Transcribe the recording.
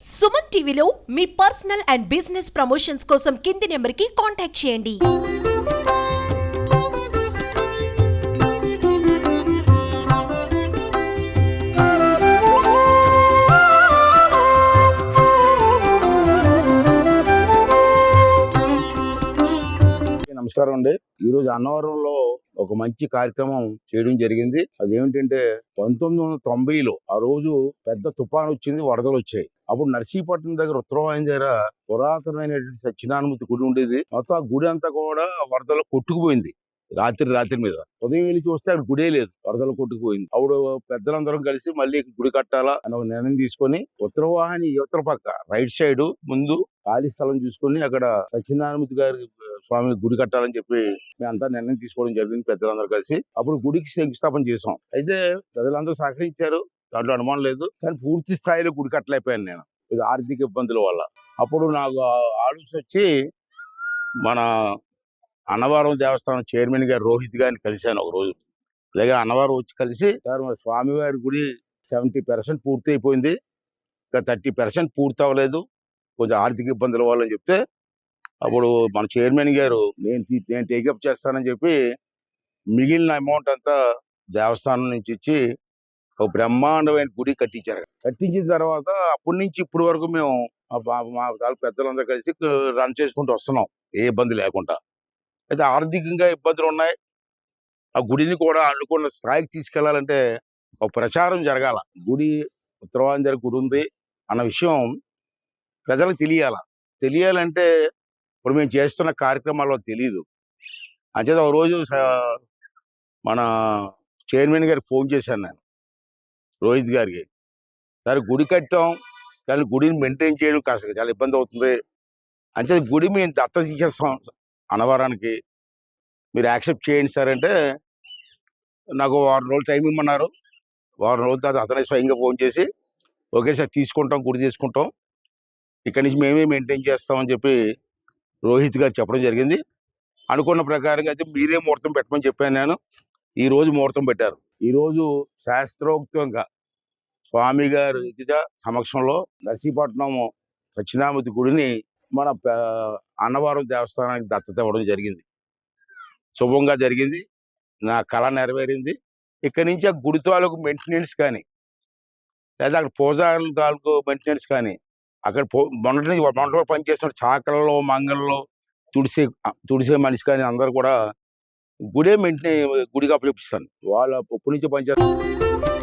సుమన్ టీవీలో మీ personal and business promotions కోసం కింది నెంబర్కి కాంటాక్ట్ చేయండి. నమస్కారం అండి. ఈ రోజు అన్నవరంలో ఒక మంచి కార్యక్రమం చేయడం జరిగింది. అదేమిటంటే 1990లో ఆ రోజు పెద్ద తుఫాను వచ్చింది, వరదలు వచ్చాయి. అప్పుడు నర్సీపట్నం దగ్గర ఉత్తరవాహిని దగ్గర పురాతనమైనటువంటి సత్యనారాయణ గుడి ఉండేది. మొత్తం ఆ గుడి అంతా కూడా వరదలో కొట్టుకుపోయింది. రాత్రి మీద ఉదయం వెళ్ళి చూస్తే అక్కడ గుడే లేదు, వరదలు కొట్టుకుపోయింది. అప్పుడు పెద్దలందరం కలిసి మళ్ళీ గుడి కట్టాలా అని ఒక నిర్ణయం తీసుకొని ఉత్తరవాహిని యువతల పక్క రైట్ సైడ్ ముందు ఖాళీ స్థలం చూసుకొని అక్కడ సత్యనారాయణ గారి స్వామి గుడి కట్టాలని చెప్పి మేమంతా నిర్ణయం తీసుకోవడం జరిగింది, పెద్దలందరూ కలిసి. అప్పుడు గుడికి శంకుస్థాపన చేసాం. అయితే ప్రజలందరూ సహకరించారు, దాంట్లో అనుమానం లేదు. కానీ పూర్తి స్థాయిలో గుడి కట్టలేకపోయాను నేను, ఇది ఆర్థిక ఇబ్బందుల వల్ల. అప్పుడు నాకు ఆలోచన వచ్చి మన అన్నవరం దేవస్థానం చైర్మన్ గారు రోహిత్ గారిని కలిశాను ఒక రోజు. అలాగే అన్నవరం వచ్చి కలిసి, సార్ మన స్వామివారి గుడి 70% పూర్తి అయిపోయింది, ఇంకా 30% పూర్తి అవ్వలేదు, కొంచెం ఆర్థిక ఇబ్బందుల వల్ల అని చెప్తే, అప్పుడు మన చైర్మన్ గారు నేను టేకప్ చేస్తానని చెప్పి మిగిలిన అమౌంట్ అంతా దేవస్థానం నుంచి ఇచ్చి ఒక బ్రహ్మాండమైన గుడి కట్టించారు. కట్టించిన తర్వాత అప్పటి నుంచి ఇప్పటి వరకు మేము మా పెద్దలందరూ కలిసి రన్ చేసుకుంటూ వస్తున్నాం, ఏ ఇబ్బంది లేకుండా. అయితే ఆర్థికంగా ఇబ్బందులు ఉన్నాయి. ఆ గుడిని కూడా అనుకున్న స్థాయికి తీసుకెళ్లాలంటే ఒక ప్రచారం జరగాల. గుడి ఉత్తరవాహిని దగ్గర గుడి ఉంది అన్న విషయం ప్రజలకు తెలియాలంటే ఇప్పుడు మేము చేస్తున్న కార్యక్రమాల్లో తెలియదు. అంచేత ఒక రోజు మన చైర్మన్ గారికి ఫోన్ చేశాను నేను, రోహిత్ గారికి. సరే గుడి కట్టాం, కానీ గుడిని మెయింటైన్ చేయడం కాస్త చాలా ఇబ్బంది అవుతుంది. అంతే గుడి మేము దత్తత తీసేస్తాం అన్నవరానికి, మీరు యాక్సెప్ట్ చేయండి సార్ అంటే, నాకు వారం రోజులు టైం ఇమ్మన్నారు. వారం రోజుల తర్వాత అతనే స్వయంగా ఫోన్ చేసి, ఓకే సార్ తీసుకుంటాం, గుడి తీసుకుంటాం, ఇక్కడి నుంచి మేమే మెయింటైన్ చేస్తామని చెప్పి రోహిత్ గారు చెప్పడం జరిగింది. అనుకున్న ప్రకారంగా అయితే మీరే ముహూర్తం పెట్టమని చెప్పాను నేను. ఈ రోజు ముహూర్తం పెట్టారు. ఈరోజు శాస్త్రోక్తంగా స్వామి గారు సమక్షంలో నర్సీపట్నం సత్యనారాయణ గుడిని మన అన్నవరం దేవస్థానానికి దత్తత ఇవ్వడం జరిగింది. శుభంగా జరిగింది, నా కళ నెరవేరింది. ఇక్కడి నుంచి ఆ గుడి తాలూకు మెయింటెనెన్స్ కానీ, లేదా అక్కడ పూజారుల తాలూకు మెయింటెనెన్స్ కానీ, అక్కడ మొన్నటి పనిచేస్తున్న చాకలలో మంగళలో తుడిసే మనిషి కానీ అందరూ కూడా గుడిగా అప్పచెప్పిస్తాను. వాళ్ళ ఒప్పు నుంచి పనిచేస్తారు.